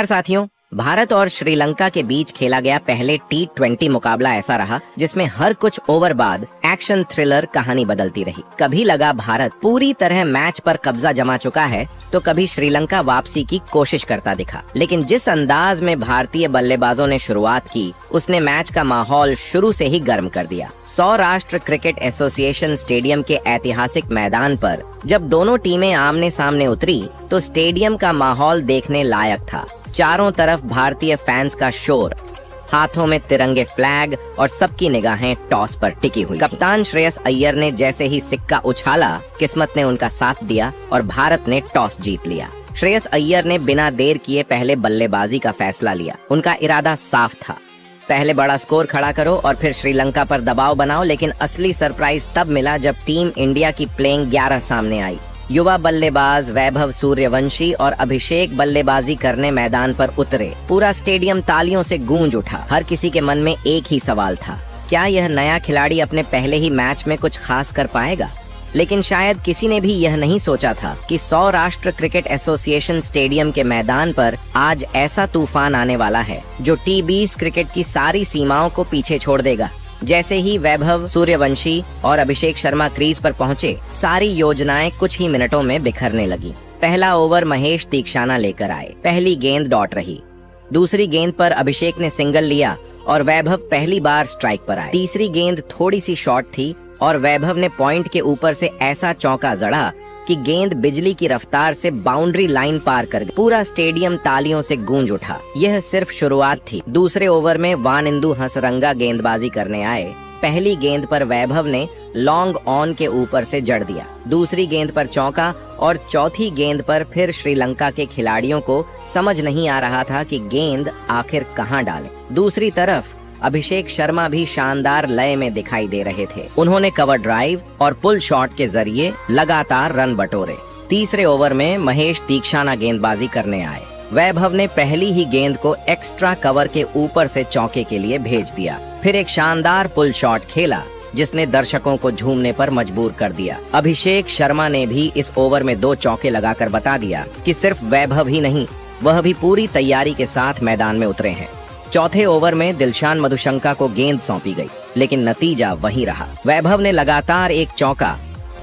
नमस्कार साथियों, भारत और श्रीलंका के बीच खेला गया पहले T20 मुकाबला ऐसा रहा जिसमें हर कुछ ओवर बाद एक्शन थ्रिलर कहानी बदलती रही। कभी लगा भारत पूरी तरह मैच पर कब्जा जमा चुका है तो कभी श्रीलंका वापसी की कोशिश करता दिखा। लेकिन जिस अंदाज में भारतीय बल्लेबाजों ने शुरुआत की उसने मैच का माहौल शुरू से ही गर्म कर दिया। सौराष्ट्र क्रिकेट एसोसिएशन स्टेडियम के ऐतिहासिक मैदान पर जब दोनों टीमें आमने सामने उतरी तो स्टेडियम का माहौल देखने लायक था। चारों तरफ भारतीय फैंस का शोर, हाथों में तिरंगे फ्लैग और सबकी निगाहें टॉस पर टिकी हुई। कप्तान श्रेयस अय्यर ने जैसे ही सिक्का उछाला, किस्मत ने उनका साथ दिया और भारत ने टॉस जीत लिया। श्रेयस अय्यर ने बिना देर किए पहले बल्लेबाजी का फैसला लिया। उनका इरादा साफ था, पहले बड़ा स्कोर खड़ा करो और फिर श्रीलंका पर दबाव बनाओ। लेकिन असली सरप्राइज तब मिला जब टीम इंडिया की प्लेइंग 11 सामने आई। युवा बल्लेबाज वैभव सूर्यवंशी और अभिषेक बल्लेबाजी करने मैदान पर उतरे। पूरा स्टेडियम तालियों से गूंज उठा। हर किसी के मन में एक ही सवाल था, क्या यह नया खिलाड़ी अपने पहले ही मैच में कुछ खास कर पाएगा? लेकिन शायद किसी ने भी यह नहीं सोचा था कि सौराष्ट्र क्रिकेट एसोसिएशन स्टेडियम के मैदान पर आज ऐसा तूफान आने वाला है जो T20 क्रिकेट की सारी सीमाओं को पीछे छोड़ देगा। जैसे ही वैभव सूर्यवंशी और अभिषेक शर्मा क्रीज पर पहुंचे, सारी योजनाएं कुछ ही मिनटों में बिखरने लगी। पहला ओवर महेश तीक्षाना लेकर आए। पहली गेंद डॉट रही। दूसरी गेंद पर अभिषेक ने सिंगल लिया और वैभव पहली बार स्ट्राइक पर आए। तीसरी गेंद थोड़ी सी शॉर्ट थी और वैभव ने पॉइंट के ऊपर से ऐसा चौका जड़ा कि गेंद बिजली की रफ्तार से बाउंड्री लाइन पार कर गई। पूरा स्टेडियम तालियों से गूंज उठा। यह सिर्फ शुरुआत थी। दूसरे ओवर में वानिंदु हसरंगा गेंदबाजी करने आए। पहली गेंद पर वैभव ने लॉन्ग ऑन के ऊपर से जड़ दिया। दूसरी गेंद पर चौका और चौथी गेंद पर फिर श्रीलंका के खिलाड़ियों को समझ नहीं आ रहा था कि गेंद आखिर कहां डालें। दूसरी तरफ अभिषेक शर्मा भी शानदार लय में दिखाई दे रहे थे। उन्होंने कवर ड्राइव और पुल शॉट के जरिए लगातार रन बटोरे। तीसरे ओवर में महेश तीक्षाना गेंदबाजी करने आए। वैभव ने पहली ही गेंद को एक्स्ट्रा कवर के ऊपर से चौके के लिए भेज दिया। फिर एक शानदार पुल शॉट खेला जिसने दर्शकों को झूमने पर मजबूर कर दिया। अभिषेक शर्मा ने भी इस ओवर में 2 चौके लगाकर बता दिया कि सिर्फ वैभव ही नहीं, वह भी पूरी तैयारी के साथ मैदान में उतरे हैं। चौथे ओवर में दिलशान मधुशंका को गेंद सौंपी गई, लेकिन नतीजा वही रहा। वैभव ने लगातार एक चौका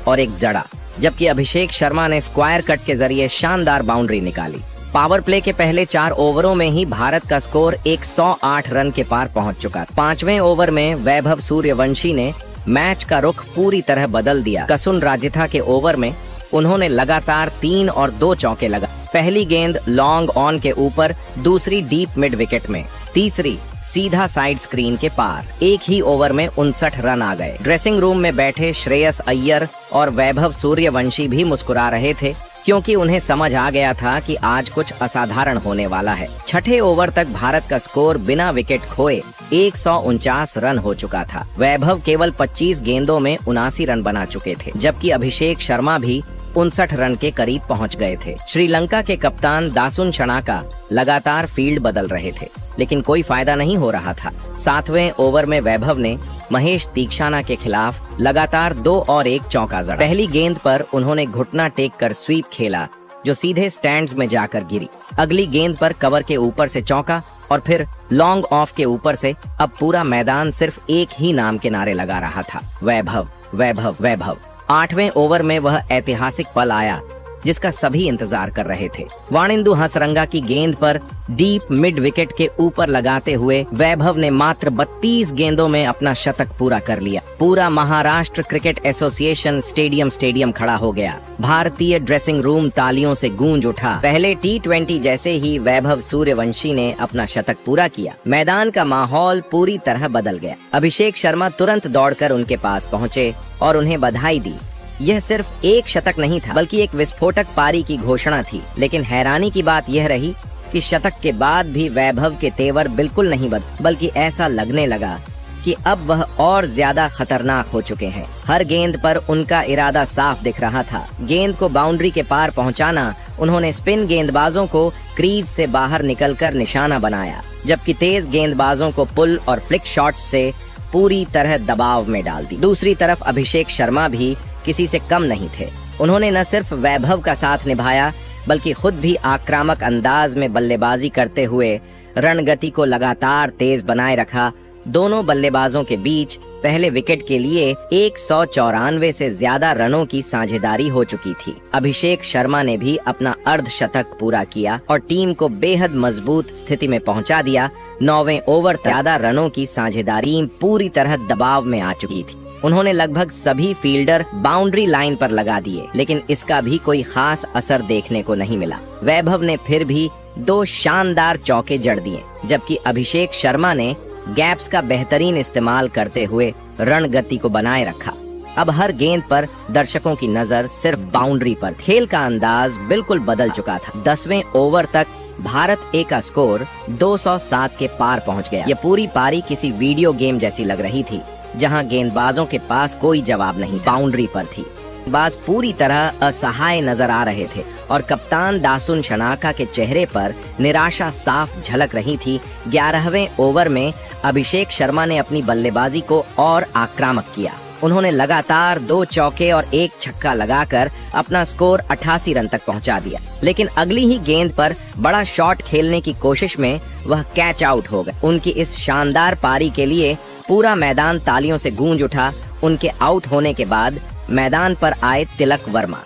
और एक जड़ा, जबकि अभिषेक शर्मा ने स्क्वायर कट के जरिए शानदार बाउंड्री निकाली। पावर प्ले के पहले 4 ओवरों में ही भारत का स्कोर 108 रन के पार पहुंच चुका। 5वें ओवर में वैभव सूर्यवंशी ने मैच का रुख पूरी तरह बदल दिया। कसुन राजिथा के ओवर में उन्होंने लगातार 3 और 2 चौके लगा। पहली गेंद लॉन्ग ऑन के ऊपर, दूसरी डीप मिड विकेट में, तीसरी सीधा साइड स्क्रीन के पार। एक ही ओवर में 59 रन आ गए। ड्रेसिंग रूम में बैठे श्रेयस अय्यर और वैभव सूर्यवंशी भी मुस्कुरा रहे थे, क्योंकि उन्हें समझ आ गया था कि आज कुछ असाधारण होने वाला है। छठे ओवर तक भारत का स्कोर बिना विकेट खोए 149 रन हो चुका था। वैभव केवल 25 गेंदों में 79 रन बना चुके थे, जबकि अभिषेक शर्मा भी 59 रन के करीब पहुंच गए थे। श्रीलंका के कप्तान दासुन शनाका लगातार फील्ड बदल रहे थे, लेकिन कोई फायदा नहीं हो रहा था। 7वें ओवर में वैभव ने महेश तीक्षाना के खिलाफ लगातार 2 और 1 चौका जड़ा। पहली गेंद पर उन्होंने घुटना टेक कर स्वीप खेला जो सीधे स्टैंड्स में जाकर गिरी। अगली गेंद पर कवर के ऊपर से चौका और फिर लॉन्ग ऑफ के ऊपर से। अब पूरा मैदान सिर्फ एक ही नाम के नारे लगा रहा था, वैभव वैभव वैभव। 8वें ओवर में वह ऐतिहासिक पल आया जिसका सभी इंतजार कर रहे थे। वानिंदु हसरंगा की गेंद पर डीप मिड विकेट के ऊपर लगाते हुए वैभव ने मात्र 32 गेंदों में अपना शतक पूरा कर लिया। पूरा महाराष्ट्र क्रिकेट एसोसिएशन स्टेडियम खड़ा हो गया। भारतीय ड्रेसिंग रूम तालियों से गूंज उठा। पहले T20 जैसे ही वैभव सूर्यवंशी ने अपना शतक पूरा किया, मैदान का माहौल पूरी तरह बदल गया। अभिषेक शर्मा तुरंत दौड़कर उनके पास पहुंचे और उन्हें बधाई दी। यह सिर्फ एक शतक नहीं था, बल्कि एक विस्फोटक पारी की घोषणा थी। लेकिन हैरानी की बात यह रही कि शतक के बाद भी वैभव के तेवर बिल्कुल नहीं बदले, बल्कि ऐसा लगने लगा कि अब वह और ज्यादा खतरनाक हो चुके हैं। हर गेंद पर उनका इरादा साफ दिख रहा था। गेंद को बाउंड्री के पार पहुंचाना, उन्होंने स्पिन गेंदबाजों को क्रीज से बाहर निकलकर निशाना बनाया, जबकि तेज गेंदबाजों को पुल और फ्लिक शॉट्स से पूरी तरह दबाव में डाल दी। दूसरी तरफ अभिषेक शर्मा भी किसी से कम नहीं थे। उन्होंने न सिर्फ वैभव का साथ निभाया बल्कि खुद भी आक्रामक अंदाज में बल्लेबाजी करते हुए रणगति को लगातार तेज बनाए रखा। दोनों बल्लेबाजों के बीच पहले विकेट के लिए 194 से ज्यादा रनों की साझेदारी हो चुकी थी। अभिषेक शर्मा ने भी अपना अर्धशतक पूरा किया और टीम को बेहद मजबूत स्थिति में पहुंचा दिया। 9वें ओवर तक ज्यादा रनों की साझेदारी, टीम पूरी तरह दबाव में आ चुकी थी। उन्होंने लगभग सभी फील्डर बाउंड्री लाइन पर लगा दिए, लेकिन इसका भी कोई खास असर देखने को नहीं मिला। वैभव ने फिर भी 2 शानदार चौके जड़ दिए, जबकि अभिषेक शर्मा ने गैप्स का बेहतरीन इस्तेमाल करते हुए रणगति को बनाए रखा। अब हर गेंद पर दर्शकों की नजर सिर्फ बाउंड्री पर। खेल का अंदाज बिल्कुल बदल चुका था। 10वें ओवर तक भारत ए का स्कोर 207 के पार पहुंच गया। ये पूरी पारी किसी वीडियो गेम जैसी लग रही थी, जहां गेंदबाजों के पास कोई जवाब नहीं, बाउंड्री पर थी। गेंदबाज पूरी तरह असहाय नजर आ रहे थे और कप्तान दासुन शनाका के चेहरे पर निराशा साफ झलक रही थी। 11वें ओवर में अभिषेक शर्मा ने अपनी बल्लेबाजी को और आक्रामक किया। उन्होंने लगातार 2 चौके और 1 छक्का लगाकर अपना स्कोर 88 रन तक पहुंचा दिया, लेकिन अगली ही गेंद पर बड़ा शॉट खेलने की कोशिश में वह कैच आउट हो गए। उनकी इस शानदार पारी के लिए पूरा मैदान तालियों से गूंज उठा। उनके आउट होने के बाद मैदान पर आए तिलक वर्मा।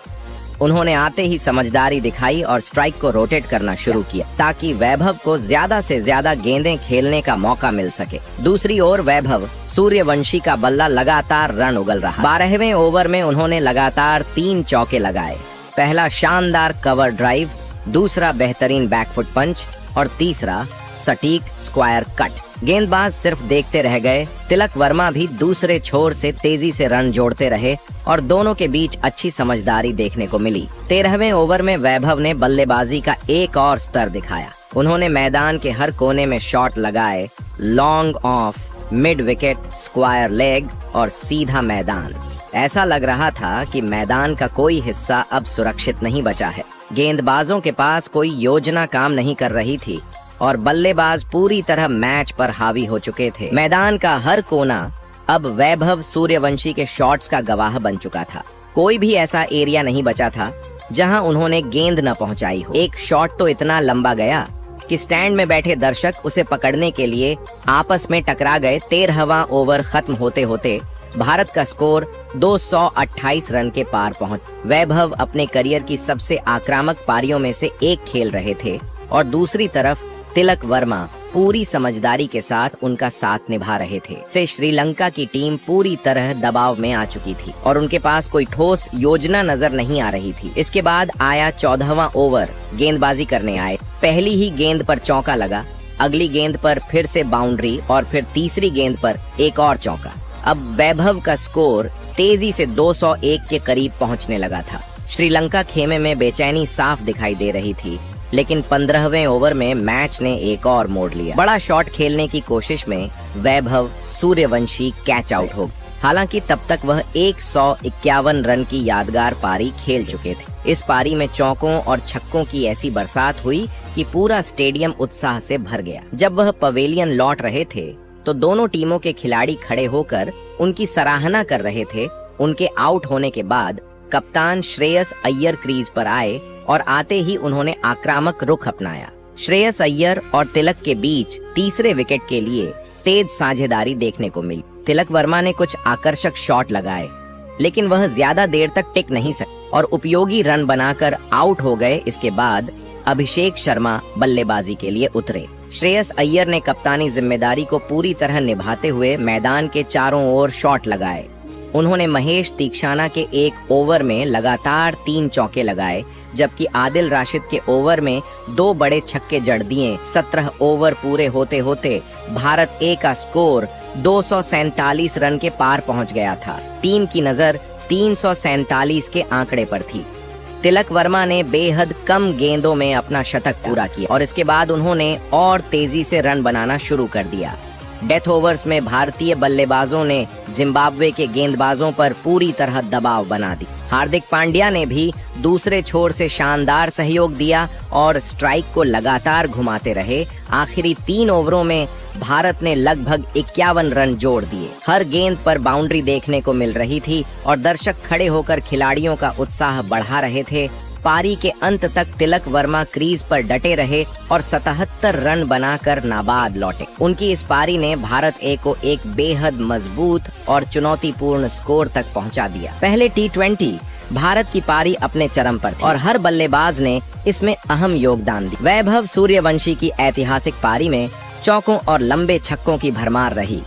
उन्होंने आते ही समझदारी दिखाई और स्ट्राइक को रोटेट करना शुरू किया, ताकि वैभव को ज्यादा से ज्यादा गेंदें खेलने का मौका मिल सके। दूसरी ओर वैभव सूर्यवंशी का बल्ला लगातार रन उगल रहा। 12वें ओवर में उन्होंने लगातार 3 चौके लगाए। पहला शानदार कवर ड्राइव, दूसरा बेहतरीन बैकफुट पंच और तीसरा सटीक स्क्वायर कट। गेंदबाज सिर्फ देखते रह गए। तिलक वर्मा भी दूसरे छोर से तेजी से रन जोड़ते रहे और दोनों के बीच अच्छी समझदारी देखने को मिली। 13वें ओवर में वैभव ने बल्लेबाजी का एक और स्तर दिखाया। उन्होंने मैदान के हर कोने में शॉट लगाए, long off, mid wicket, square leg और सीधा मैदान। ऐसा लग रहा था कि मैदान का कोई हिस्सा अब सुरक्षित नहीं बचा है। गेंदबाजों के पास कोई योजना काम नहीं कर रही थी और बल्लेबाज पूरी तरह मैच पर हावी हो चुके थे। मैदान का हर कोना अब वैभव सूर्यवंशी के शॉट्स का गवाह बन चुका था। कोई भी ऐसा एरिया नहीं बचा था जहां उन्होंने गेंद न पहुंचाई हो। एक शॉट तो इतना लंबा गया कि स्टैंड में बैठे दर्शक उसे पकड़ने के लिए आपस में टकरा गए। 13वां ओवर खत्म होते होते भारत का स्कोर 228 रन के पार पहुंच। वैभव अपने करियर की सबसे आक्रामक पारियों में से एक खेल रहे थे और दूसरी तरफ तिलक वर्मा पूरी समझदारी के साथ उनका साथ निभा रहे थे। से श्रीलंका की टीम पूरी तरह दबाव में आ चुकी थी और उनके पास कोई ठोस योजना नजर नहीं आ रही थी। इसके बाद आया 14वां ओवर। गेंदबाजी करने आए। पहली ही गेंद पर चौका लगा, अगली गेंद पर फिर से बाउंड्री और फिर तीसरी गेंद पर एक और चौका। अब वैभव का स्कोर तेजी से 201 के करीब पहुंचने लगा था। श्रीलंका खेमे में बेचैनी साफ दिखाई दे रही थी, लेकिन 15वें ओवर में मैच ने एक और मोड़ लिया। बड़ा शॉट खेलने की कोशिश में वैभव सूर्यवंशी कैच आउट हो गए। हालांकि तब तक वह 151 रन की यादगार पारी खेल चुके थे। इस पारी में चौकों और छक्कों की ऐसी बरसात हुई कि पूरा स्टेडियम उत्साह से भर गया। जब वह पवेलियन लौट रहे थे तो दोनों टीमों के खिलाड़ी खड़े होकर उनकी सराहना कर रहे थे। उनके आउट होने के बाद कप्तान श्रेयस अय्यर क्रीज पर आए और आते ही उन्होंने आक्रामक रुख अपनाया। श्रेयस अय्यर और तिलक के बीच तीसरे विकेट के लिए तेज साझेदारी देखने को मिली। तिलक वर्मा ने कुछ आकर्षक शॉट लगाए, लेकिन वह ज्यादा देर तक टिक नहीं सके और उपयोगी रन बनाकर आउट हो गए। इसके बाद अभिषेक शर्मा बल्लेबाजी के लिए उतरे। श्रेयस अय्यर ने कप्तानी जिम्मेदारी को पूरी तरह निभाते हुए मैदान के चारों ओर शॉट लगाए। उन्होंने महेश तीक्षाना के एक ओवर में लगातार 3 चौके लगाए, जबकि आदिल राशिद के ओवर में 2 बड़े छक्के जड़ दिए। 17 ओवर पूरे होते होते भारत ए का स्कोर 247 रन के पार पहुंच गया था। टीम की नजर 347 के आंकड़े पर थी। तिलक वर्मा ने बेहद कम गेंदों में अपना शतक पूरा किया और इसके बाद उन्होंने और तेजी से रन बनाना शुरू कर दिया। डेथ ओवर्स में भारतीय बल्लेबाजों ने जिम्बाब्वे के गेंदबाजों पर पूरी तरह दबाव बना दी। हार्दिक पांड्या ने भी दूसरे छोर से शानदार सहयोग दिया और स्ट्राइक को लगातार घुमाते रहे। आखिरी 3 ओवरों में भारत ने लगभग 51 रन जोड़ दिए। हर गेंद पर बाउंड्री देखने को मिल रही थी और दर्शक खड़े होकर खिलाड़ियों का उत्साह बढ़ा रहे थे। पारी के अंत तक तिलक वर्मा क्रीज पर डटे रहे और 77 रन बनाकर नाबाद लौटे। उनकी इस पारी ने भारत ए को एक बेहद मजबूत और चुनौतीपूर्ण स्कोर तक पहुंचा दिया। पहले T20 भारत की पारी अपने चरम पर थी और हर बल्लेबाज ने इसमें अहम योगदान दिया। वैभव सूर्यवंशी की ऐतिहासिक पारी में चौकों और लंबे छक्कों की भरमार रही,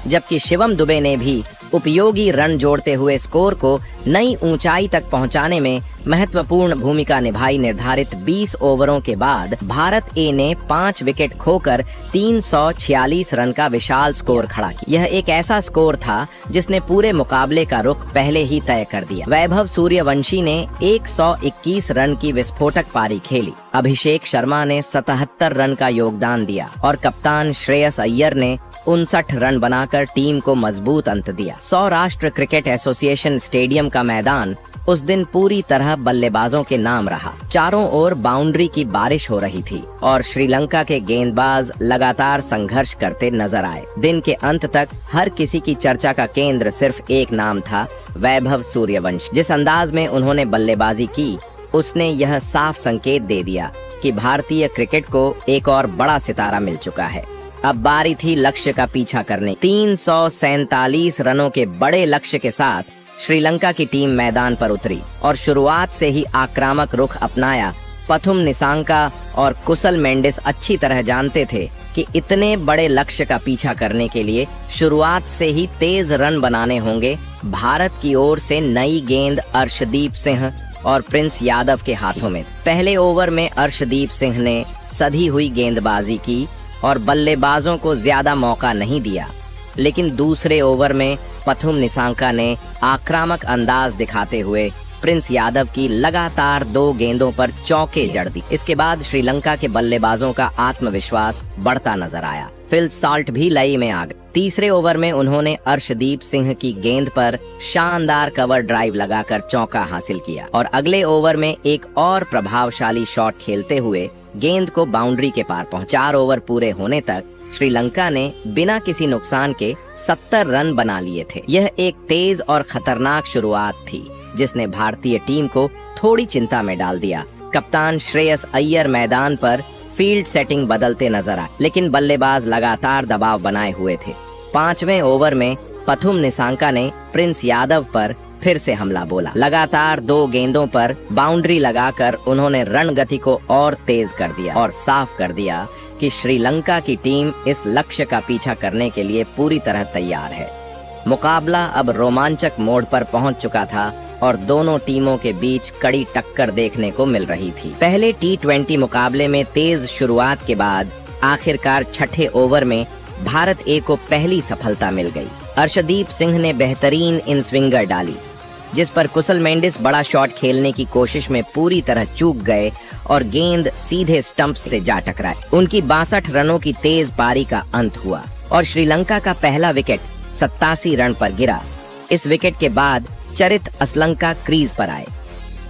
जबकि शिवम दुबे ने भी उपयोगी रन जोड़ते हुए स्कोर को नई ऊंचाई तक पहुंचाने में महत्वपूर्ण भूमिका निभाई। निर्धारित 20 ओवरों के बाद भारत ए ने 5 विकेट खोकर 346 रन का विशाल स्कोर खड़ा किया। यह एक ऐसा स्कोर था जिसने पूरे मुकाबले का रुख पहले ही तय कर दिया। वैभव सूर्यवंशी ने 121 रन की विस्फोटक पारी खेली। अभिषेक शर्मा ने 77 रन का योगदान दिया और कप्तान श्रेयस अय्यर ने 59 रन बनाकर टीम को मजबूत अंत दिया। सौराष्ट्र क्रिकेट एसोसिएशन स्टेडियम का मैदान उस दिन पूरी तरह बल्लेबाजों के नाम रहा। चारों ओर बाउंड्री की बारिश हो रही थी और श्रीलंका के गेंदबाज लगातार संघर्ष करते नजर आए। दिन के अंत तक हर किसी की चर्चा का केंद्र सिर्फ एक नाम था, वैभव सूर्यवंशी। जिस अंदाज में उन्होंने बल्लेबाजी की, उसने यह साफ संकेत दे दिया कि भारतीय क्रिकेट को एक और बड़ा सितारा मिल चुका है। अब बारी थी लक्ष्य का पीछा करने। 347 रनों के बड़े लक्ष्य के साथ श्रीलंका की टीम मैदान पर उतरी और शुरुआत से ही आक्रामक रुख अपनाया। पथुम निसांका और कुशल मेंडिस अच्छी तरह जानते थे कि इतने बड़े लक्ष्य का पीछा करने के लिए शुरुआत से ही तेज रन बनाने होंगे। भारत की ओर से नई गेंद अर्शदीप सिंह और प्रिंस यादव के हाथों में। पहले ओवर में अर्शदीप सिंह ने सधी हुई गेंदबाजी की और बल्लेबाजों को ज्यादा मौका नहीं दिया, लेकिन दूसरे ओवर में पथुम निसांका ने आक्रामक अंदाज दिखाते हुए प्रिंस यादव की लगातार 2 गेंदों पर चौके जड़ दी। इसके बाद श्रीलंका के बल्लेबाजों का आत्मविश्वास बढ़ता नजर आया। फिल साल्ट भी लय में आ गए। तीसरे ओवर में उन्होंने अर्शदीप सिंह की गेंद पर शानदार कवर ड्राइव लगाकर चौका हासिल किया और अगले ओवर में एक और प्रभावशाली शॉट खेलते हुए गेंद को बाउंड्री के पार पहुंचा। 4 ओवर पूरे होने तक श्रीलंका ने बिना किसी नुकसान के 70 रन बना लिए थे। यह एक तेज और खतरनाक शुरुआत थी जिसने भारतीय टीम को थोड़ी चिंता में डाल दिया। कप्तान श्रेयस अय्यर मैदान पर फील्ड सेटिंग बदलते नजर आए, लेकिन बल्लेबाज लगातार दबाव बनाए हुए थे। 5वें ओवर में पथुम निसांका ने प्रिंस यादव पर फिर से हमला बोला। लगातार 2 गेंदों पर बाउंड्री लगाकर उन्होंने रन गति को और तेज कर दिया और साफ कर दिया कि श्रीलंका की टीम इस लक्ष्य का पीछा करने के लिए पूरी तरह तैयार है। मुकाबला अब रोमांचक मोड़ पर पहुंच चुका था और दोनों टीमों के बीच कड़ी टक्कर देखने को मिल रही थी। पहले T20 मुकाबले में तेज शुरुआत के बाद आखिरकार 6ठे ओवर में भारत ए को पहली सफलता मिल गई। अर्शदीप सिंह ने बेहतरीन इन स्विंगर डाली, जिस पर कुशल मेंडिस बड़ा शॉट खेलने की कोशिश में पूरी तरह चूक गए और गेंद सीधे स्टंप से जा टकराई। उनकी 62 रनों की तेज पारी का अंत हुआ और श्रीलंका का पहला विकेट 87 रन पर गिरा। इस विकेट के बाद चरित असलंका क्रीज पर आए।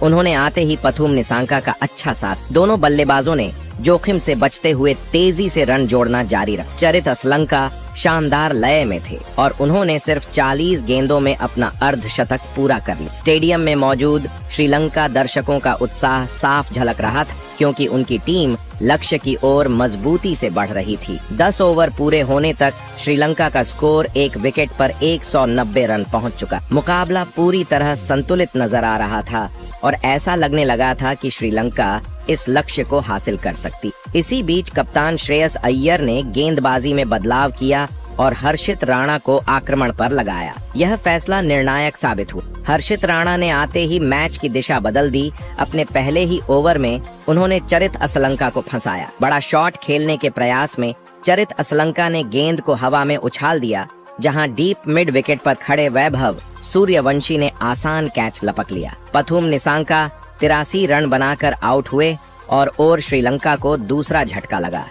उन्होंने आते ही पथुम निसांका का अच्छा साथ। दोनों बल्लेबाजों ने जोखिम से बचते हुए तेजी से रन जोड़ना जारी रखा। चरित असलंका शानदार लय में थे और उन्होंने सिर्फ 40 गेंदों में अपना अर्धशतक पूरा कर लिया। स्टेडियम में मौजूद श्रीलंका दर्शकों का उत्साह साफ झलक रहा था, क्योंकि उनकी टीम लक्ष्य की ओर मजबूती से बढ़ रही थी। 10 ओवर पूरे होने तक श्रीलंका का स्कोर एक विकेट पर 190 रन पहुंच चुका। मुकाबला पूरी तरह संतुलित नजर आ रहा था और ऐसा लगने लगा था कि श्रीलंका इस लक्ष्य को हासिल कर सकती। इसी बीच कप्तान श्रेयस अय्यर ने गेंदबाजी में बदलाव किया और हर्षित राणा को आक्रमण पर लगाया। यह फैसला निर्णायक साबित हुआ। हर्षित राणा ने आते ही मैच की दिशा बदल दी। अपने पहले ही ओवर में उन्होंने चरित असलंका को फंसाया। बड़ा शॉट खेलने के प्रयास में चरित असलंका ने गेंद को हवा में उछाल दिया, जहां डीप मिड विकेट पर खड़े वैभव सूर्यवंशी ने आसान कैच लपक लिया। पथुम निसांका 83 रन बनाकर आउट हुए और श्रीलंका को दूसरा झटका लगा।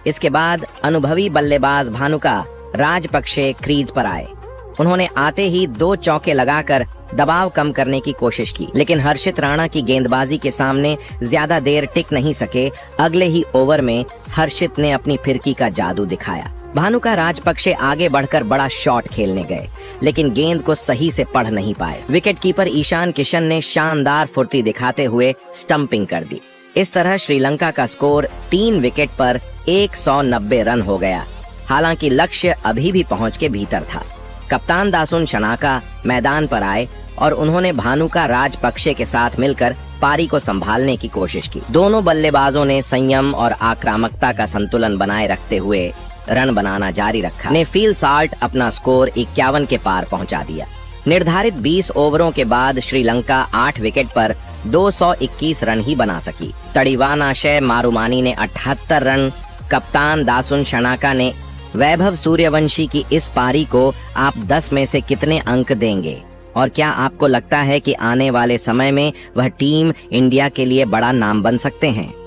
इसके बाद अनुभवी बल्लेबाज भानुका राजपक्षे क्रीज पर आए। उन्होंने आते ही 2 चौके लगाकर दबाव कम करने की कोशिश की, लेकिन हर्षित राणा की गेंदबाजी के सामने ज्यादा देर टिक नहीं सके। अगले ही ओवर में हर्षित ने अपनी फिरकी का जादू दिखाया। भानुका राजपक्षे आगे बढ़कर बड़ा शॉट खेलने गए, लेकिन गेंद को सही से पढ़ नहीं पाए। विकेटकीपर ईशान किशन ने शानदार फुर्ती दिखाते हुए स्टंपिंग कर दी। इस तरह श्रीलंका का स्कोर 3 विकेट पर 190 रन हो गया। हालांकि लक्ष्य अभी भी पहुंच के भीतर था। कप्तान दासुन शनाका मैदान पर आए और उन्होंने भानुका राजपक्षे के साथ मिलकर पारी को संभालने की कोशिश की। दोनों बल्लेबाजों ने संयम और आक्रामकता का संतुलन बनाए रखते हुए रन बनाना जारी रखा। ने फील्ड साल्ट अपना स्कोर 51 के पार पहुंचा दिया। निर्धारित 20 ओवरों के बाद श्रीलंका 8 विकेट पर 221 रन ही बना सकी। तड़ीवानाशय मारुमानी ने 78 रन, कप्तान दासुन शनाका ने वैभव सूर्यवंशी की इस पारी को आप 10 में से कितने अंक देंगे? और क्या आपको लगता है कि आने वाले समय में वह टीम इंडिया के लिए बड़ा नाम बन सकते हैं?